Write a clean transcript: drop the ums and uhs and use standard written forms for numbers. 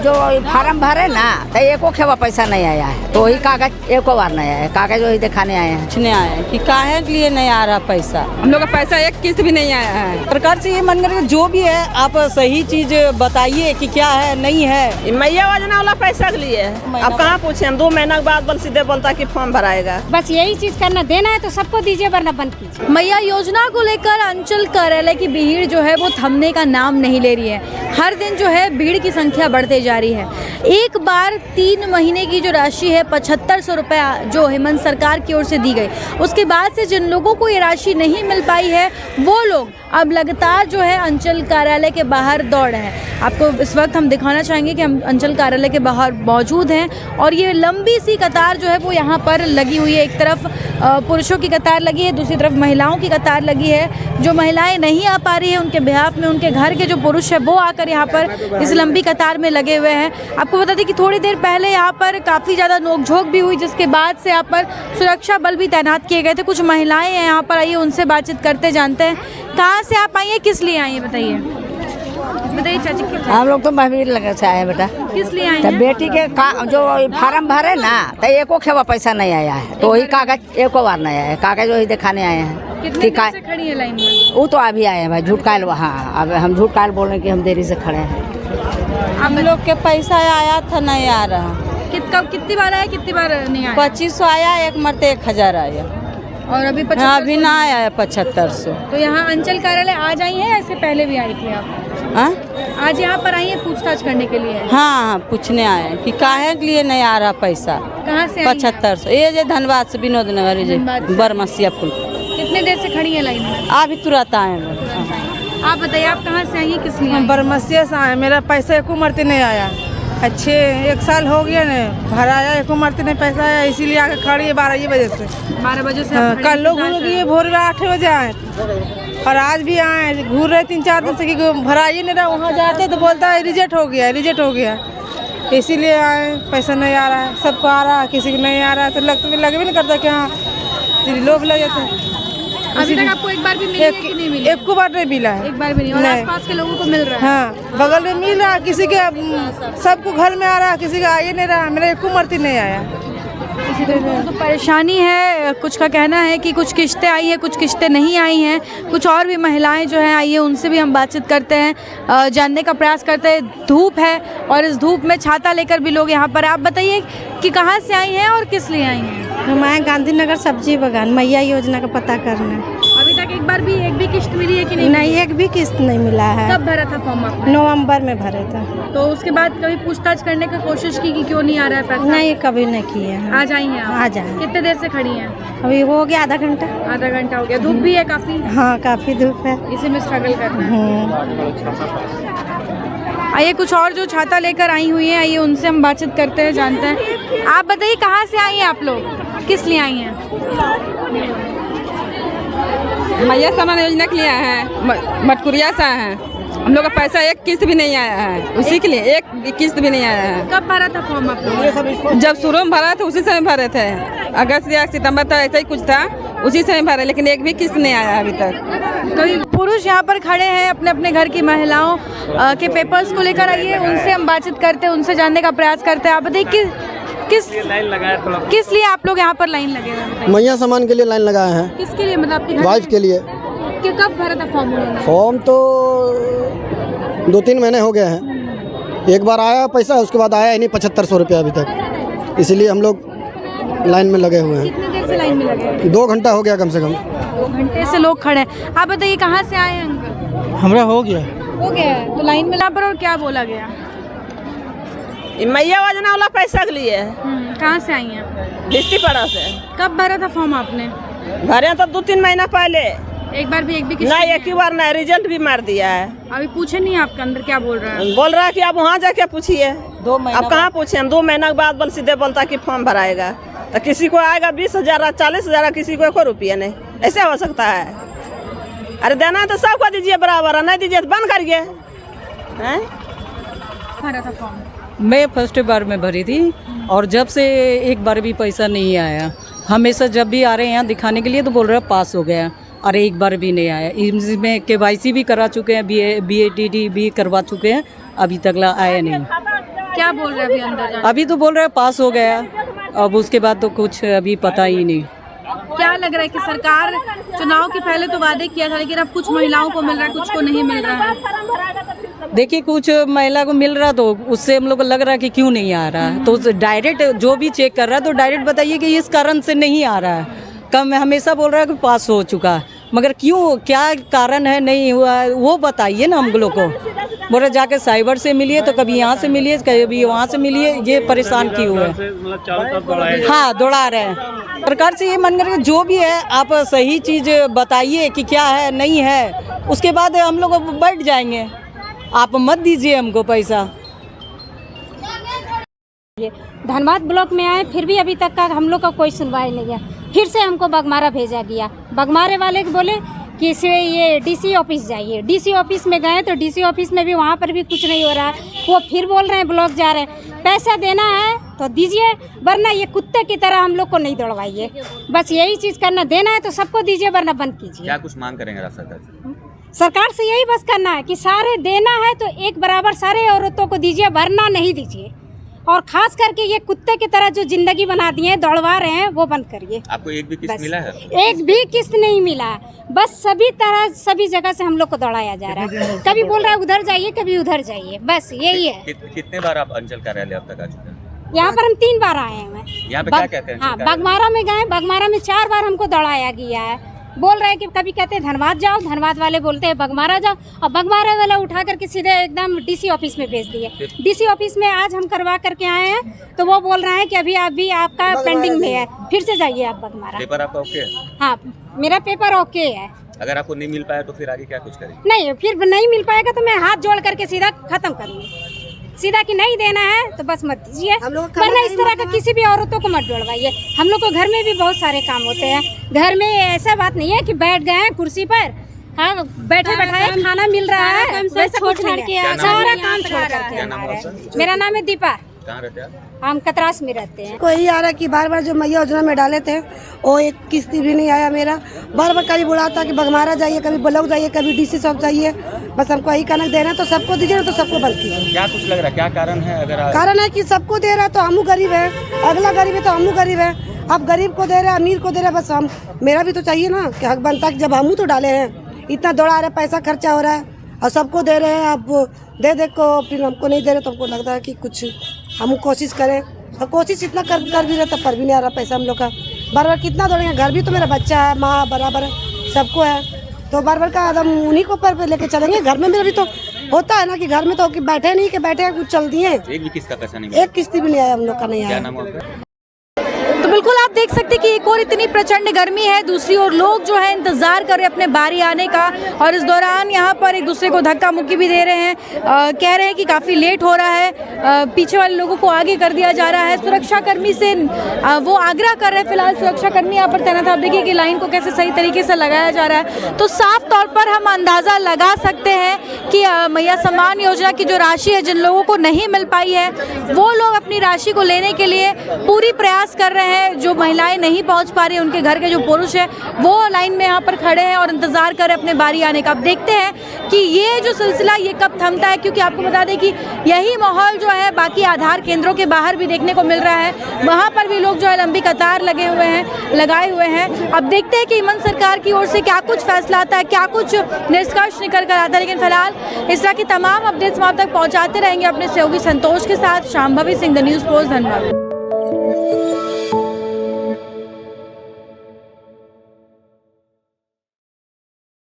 जो फार्म भरे ना तो एको खेवा पैसा नहीं आया है, तो वही कागज एको बार नहीं आया है, कागज वही दिखाने आए हैं। पूछने आए कि काहे के लिए नहीं आ रहा पैसा, हम लोग का पैसा एक किस्त भी नहीं आया है। सरकार से ये मन कर जो भी है आप सही चीज बताइए कि क्या है नहीं है। मैया योजना वाला पैसा के लिए अब कहाँ पूछे हम, 2 महीना के बाद बल सीधे बोलता कि फॉर्म भराएगा। बस यही चीज करना, देना है तो सबको दीजिए वरना बंद कीजिए। मैया योजना को लेकर अंचल कार्यालय की भीड़ जो है वो थमने का नाम नहीं ले रही है। हर दिन जो है भीड़ की संख्या बढ़ते जा रही है। एक बार 3 महीने की जो राशि है 7500 रुपया जो हेमंत सरकार की ओर से दी गई, उसके बाद से जिन लोगों को ये राशि नहीं मिल पाई है वो लोग अब लगातार जो है अंचल कार्यालय के बाहर दौड़ रहे हैं। आपको इस वक्त हम दिखाना चाहेंगे कि हम अंचल कार्यालय के बाहर मौजूद हैं और ये लंबी सी कतार जो है वो यहाँ पर लगी हुई है। एक तरफ पुरुषों की कतार लगी है, दूसरी तरफ महिलाओं की कतार लगी है। जो महिलाएं नहीं आ पा रही है उनके बिहाफ में उनके घर के जो पुरुष है वो आकर यहाँ पर इस लंबी कतार में लगे हुए हैं। आपको बता दें कि थोड़ी देर पहले यहाँ पर काफ़ी ज़्यादा नोकझोंक भी हुई, जिसके बाद से यहाँ पर सुरक्षा बल भी तैनात किए गए थे। कुछ महिलाएं हैं यहाँ पर, आइए उनसे बातचीत करते जानते हैं। कहाँ से आप आई हैं, किस लिए आई हैं, बताइए चाची। हम लोग तो महावीर लगे से आए हैं बेटा। किस लिए आई तो हैं? बेटी के जो फार्म भरे ना तो एको खेवा पैसा नहीं आया है, तो वही कागज एको बार नहीं आया है, कागज वही दिखाने आए हैं। कितने देर से खड़ी है लाइन में? वो तो अभी आए हैं भाई, झूठ काल वहाँ। अब हम झूठ काल बोल रहे हैं कि हम देरी से खड़े हैं। हम लोग के पैसा आया था नहीं आ रहा। कितनी बार आया, कितनी बार नहीं आया? 2500 आया, एक मरते 1000 आया और अभी अभी ना आया 7500। तो यहाँ अंचल कार्यालय आज आई है, ऐसे पहले भी आई थी आप? आज यहाँ पर आई है पूछताछ करने के लिए? हाँ, पूछने आए हैं कि काहे के लिए नहीं आ रहा पैसा। कहाँ से? 7500। ये जो धनबाद से, विनोद नगर जी, बरमसिया पुल। कितने देर से खड़ी है लाइन में? अभी तुरंत आए हैं। आप बताइए, आप कहाँ से आई हैं, किस लिए? बरमसिया से आए। मेरा पैसा एको मरते नहीं आया। अच्छे 1 साल हो गया ने भराया, एको मरते नहीं पैसा आया, इसीलिए आके खड़ी है 12 बजे से। 12 बजे से? कल लोग भोर में 8 बजे आए और आज भी आए, घूर रहे 3-4 दिन से कि भराइए नहीं रहा। वहाँ जाते तो बोलता है रिजेक्ट हो गया, रिजेक्ट हो गया, इसीलिए आए। पैसा नहीं आ रहा है, सबको आ रहा है, किसी को नहीं आ रहा है तो लग भी नहीं करता कि हाँ लोग लग जाते हैं। अभी तक आपको एक बार भी मिली है कि नहीं मिली? एक को बार नहीं मिला है। एक बार भी नहीं। और आसपास के लोगों को मिल रहा है? हाँ, बगल में मिल रहा है, किसी के सबको घर में आ रहा है, किसी का आइए नहीं रहा। मेरा एको मरती नहीं आया। तो परेशानी है। कुछ का कहना है कि कुछ किश्तें आई हैं, कुछ किश्तें नहीं आई हैं। कुछ और भी महिलाएं जो हैं आई हैं, उनसे भी हम बातचीत करते हैं, जानने का प्रयास करते हैं। धूप है और इस धूप में छाता लेकर भी लोग यहाँ पर। आप बताइए कि कहाँ से आई हैं और किस लिए आई हैं? हम आए गांधीनगर सब्जी बागान, मैया योजना का पता करना। अभी तक एक भी किश्त मिली है कि नहीं? नहीं, एक भी किस्त नहीं मिला है। कब भरा था फॉर्म आपने? नवंबर में भरे था। तो उसके बाद कभी पूछताछ करने की कोशिश की कि क्यों नहीं आ रहा है पैसा? नहीं, कभी नहीं किए हैं। आज आई हैं आप? आज आए। कितने देर से खड़ी हैं? अभी हो गया आधा घंटा। आधा घंटा हो गया। धूप भी है काफी? हाँ, काफी धूप है, इसी में स्ट्रगल करना है। आइए कुछ और जो छाता लेकर आई हुई हैं, आइए उनसे हम बातचीत करते हैं, जानते हैं। आप बताइए कहाँ से आई हैं आप लोग, किस लिए आई हैं? मैया सामान योजना के लिए आए हैं, मटकुरिया से आए हैं। हम लोग का पैसा एक किस्त भी नहीं आया है, उसी के लिए एक किस्त भी नहीं आया है। कब भरा था फॉर्म आप लोग? जब शुरू में भरा था उसी समय भरे थे, अगस्त या सितंबर तक ऐसा ही कुछ था, उसी समय भरे, लेकिन एक भी किस्त नहीं आया अभी तक। कई पुरुष यहाँ पर खड़े हैं अपने अपने घर की महिलाओं के पेपर्स को लेकर। आइए उनसे हम बातचीत करते हैं, उनसे जानने का प्रयास करते हैं। आप बताइए किस लिए आप लोग यहाँ पर लाइन लगे हुए हैं? मैया सामान के लिए लाइन लगाए हैं। किसके लिए, मतलब आपके वाइफ के लिए। कब भरा था फॉर्म? फॉर्म तो 2-3 महीने हो गए हैं। एक बार आया पैसा, उसके बाद आया ही नहीं 7500 रुपया अभी तक, इसलिए हम लोग लाइन में लगे हुए हैं। कितनी देर से लाइन में लगे? 2 घंटा हो गया कम से कम। 2 घंटे से लोग खड़े हैं। आप बताइए कहाँ से आए हैं अंकल? हमारा हो गया है तो लाइन में पर। और क्या बोला गया? मैया योजना वाला पैसा के लिए। कहाँ से आई हैं? बिस्तीपाड़ा से। कब भरा था फॉर्म आपने? भरे तो 2-3 महीना पहले। एक बार भी नहीं, एक ही बार नहीं, रिजल्ट भी मार दिया है। अभी पूछे नहीं आपके अंदर क्या बोल रहा है? बोल रहा है कि आप वहाँ जाके पूछिए। 2 महीना अब कहाँ पूछे हम, 2 महीना के बाद बल सीधे बोलता कि फॉर्म भराएगा। तो किसी को आएगा 20,000, 40,000, किसी को 1 रुपया नहीं। ऐसे हो सकता है? अरे देना है तो सबको दीजिए बराबर, नहीं दीजिए तो बंद करिए। भरा था फॉर्म? मैं फर्स्ट बार में भरी थी और जब से एक बार भी पैसा नहीं आया। हमेशा जब भी आ रहे हैं यहाँ दिखाने के लिए तो बोल रहे हैं पास हो गया, और एक बार भी नहीं आया। इसमें KYC भी करा चुके हैं, BADD भी करवा चुके हैं, अभी तक आया नहीं। क्या बोल रहे हैं अभी अंदर जाने? अभी तो बोल रहे हैं पास हो गया, अब उसके बाद तो कुछ अभी पता ही नहीं। क्या लग रहा है कि सरकार चुनाव के पहले तो वादे किया था, लेकिन अब कुछ महिलाओं को मिल रहा है, कुछ को नहीं मिल रहा है। देखिए कुछ महिला को मिल रहा तो उससे हम लोग को लग रहा है कि क्यों नहीं आ रहा है, तो डायरेक्ट जो भी चेक कर रहा है तो डायरेक्ट बताइए कि इस कारण से नहीं आ रहा है। कम हमेशा बोल रहा है कि पास हो चुका, मगर क्यों, क्या कारण है नहीं हुआ है वो बताइए ना हम लोग को। बोले जाके साइबर से मिलिए तो कभी यहाँ से मिलिए कभी वहाँ से मिलिए, ये परेशान क्यों है। हाँ दौड़ा रहे हैं। सरकार से ये मन करके जो भी है आप सही चीज़ बताइए कि क्या है नहीं है, उसके बाद हम लोग बैठ जाएंगे। आप मत दीजिए हमको पैसा। धनबाद ब्लॉक में आए फिर भी अभी तक का हम लोग का कोई सुनवाई नहीं है। फिर से हमको बगमारा भेजा गया। बगमारे वाले को बोले कि इसे ये डीसी ऑफिस जाइए। डीसी ऑफिस में गए तो डीसी ऑफिस में भी वहाँ पर भी कुछ नहीं हो रहा है। वो फिर बोल रहे हैं ब्लॉक जा रहे हैं। पैसा देना है तो दीजिए, वरना ये कुत्ते की तरह हम लोग को नहीं दौड़वाइए। बस यही चीज़ करना, देना है तो सबको दीजिए वरना बंद कीजिए। क्या कुछ मांग करेंगे सरकार? सरकार से यही बस करना है कि सारे देना है तो एक बराबर सारे औरतों को दीजिए, वरना नहीं दीजिए। और खास करके ये कुत्ते की तरह जो जिंदगी बना दिए हैं, दौड़वा रहे हैं, वो बंद करिए। आपको एक भी किस्त मिला है? एक भी किस्त नहीं मिला। बस सभी तरह सभी जगह से हम लोग को दौड़ाया जा रहा है। कभी बोल रहा है उधर जाइए, कभी उधर जाइए, बस यही है। कितने बार आप अंचल कार्यालय अब तक आ चुके हैं? यहाँ पर हम 3 बार आए हैं। यहाँ पे क्या कहते हैं? हाँ, बगमारा में गए, बगमारा में 4 बार हमको दौड़ाया गया है। बोल रहे हैं कि कभी कहते हैं धनबाद जाओ, धनबाद वाले बोलते हैं बगमारा जाओ, और बगमारा वाला उठा करके सीधे एकदम डीसी ऑफिस में भेज दिए। डीसी ऑफिस में आज हम करवा करके आए हैं तो वो बोल रहे हैं कि अभी आपका पेंडिंग में है, फिर से जाइए आप बगमारा। पेपर आपका ओके है? हाँ, मेरा पेपर ओके है। अगर आपको नहीं मिल पाया तो फिर आगे क्या कुछ करेंगे? नहीं, फिर नहीं मिल पाएगा तो मैं हाथ जोड़ करके सीधा खत्म करूँगी, सीधा कि नहीं देना है तो बस मत दीजिए, वरना इस तरह का किसी भी औरतों को मत दौड़वाइए। हम लोग को घर में भी बहुत सारे काम होते हैं। घर में ऐसा बात नहीं है कि बैठ गए हैं कुर्सी पर, हाँ बैठे बैठाए खाना मिल रहा है, वैसा कुछ नहीं है। सारा काम छोड़ करके आ रहे हैं। मेरा नाम है दीपा। कहाँ रहते हैं आप? हम कतरास में रहते हैं। कोई आ रहा कि बार बार जो मैया योजना में डाले थे वो एक किस्त भी नहीं आया मेरा। बार बार कभी बुलाता कि बगमारा जाइए, कभी ब्लॉक जाइए, कभी डीसी साहब जाइए। बस हमको यही कनक देना तो सबको दीजिए, तो सबको बंद कीजिए। क्या कुछ लग रहा है, क्या कारण है? अगर कारण है कि सबको दे रहा है तो हमू गरीब है, अगला गरीब है तो हमू गरीब है। अब गरीब को दे रहे हैं, अमीर को दे रहे हैं, बस हम मेरा भी तो चाहिए ना कि हक बनता कि जब हमू तो डाले हैं, इतना दौड़ा रहे, पैसा खर्चा हो रहा है और सबको दे रहे हैं। अब दे को फिर हमको नहीं दे रहे तो हमको लगता है कि कुछ हम कोशिश करें, और कोशिश इतना कर भी रहे तब पर भी नहीं आ रहा पैसा हम लोग का। बार बार कितना दौड़ेंगे, घर भी तो मेरा बच्चा है, माँ बराबर है, सबको है, तो बार बार का हम उन्हीं को पर लेके चलेंगे। घर में मेरा भी तो होता है ना कि घर में तो कि बैठे नहीं कि बैठे कुछ चल दिए। एक भी किस्त का पैसा नहीं मिला? एक किस्त भी नहीं आया हम लोग का, नहीं आया। क्या नाम है आपका? तो बिल्कुल आप देख सकते हैं कि एक और इतनी प्रचंड गर्मी है, दूसरी ओर लोग जो है इंतजार कर रहे हैं अपने बारी आने का, और इस दौरान यहाँ पर एक दूसरे को धक्का मुक्की भी दे रहे हैं। कह रहे हैं कि काफ़ी लेट हो रहा है, पीछे वाले लोगों को आगे कर दिया जा रहा है। सुरक्षाकर्मी से वो आग्रह कर रहे हैं, फिलहाल सुरक्षाकर्मी यहाँ पर तैनात। आप देखिए कि लाइन को कैसे सही तरीके से लगाया जा रहा है। तो साफ तौर पर हम अंदाज़ा लगा सकते हैं कि मैया सम्मान योजना की जो राशि है, जिन लोगों को नहीं मिल पाई है वो लोग अपनी राशि को लेने के लिए पूरी प्रयास कर रहे हैं। जो महिलाएं नहीं पहुंच पा रही, उनके घर के जो पुरुष हैं वो लाइन में यहाँ पर खड़े हैं और इंतजार कर रहे हैं अपने बारी आने का। अब देखते हैं कि ये जो सिलसिला ये कब थमता है, क्योंकि आपको बता दें कि यही माहौल जो है बाकी आधार केंद्रों के बाहर भी देखने को मिल रहा है। वहाँ पर भी लोग जो है लंबी कतार लगाए हुए हैं। अब देखते हैं कि हिमंत सरकार की ओर से क्या कुछ फैसला आता है, क्या कुछ निष्कर्ष निकल कर आता है। लेकिन फिलहाल इस तरह की तमाम अपडेट्स वहाँ तक पहुँचाते रहेंगे अपने सहयोगी संतोष के साथ। Shambhavi Singh, the news post, धन्यवाद।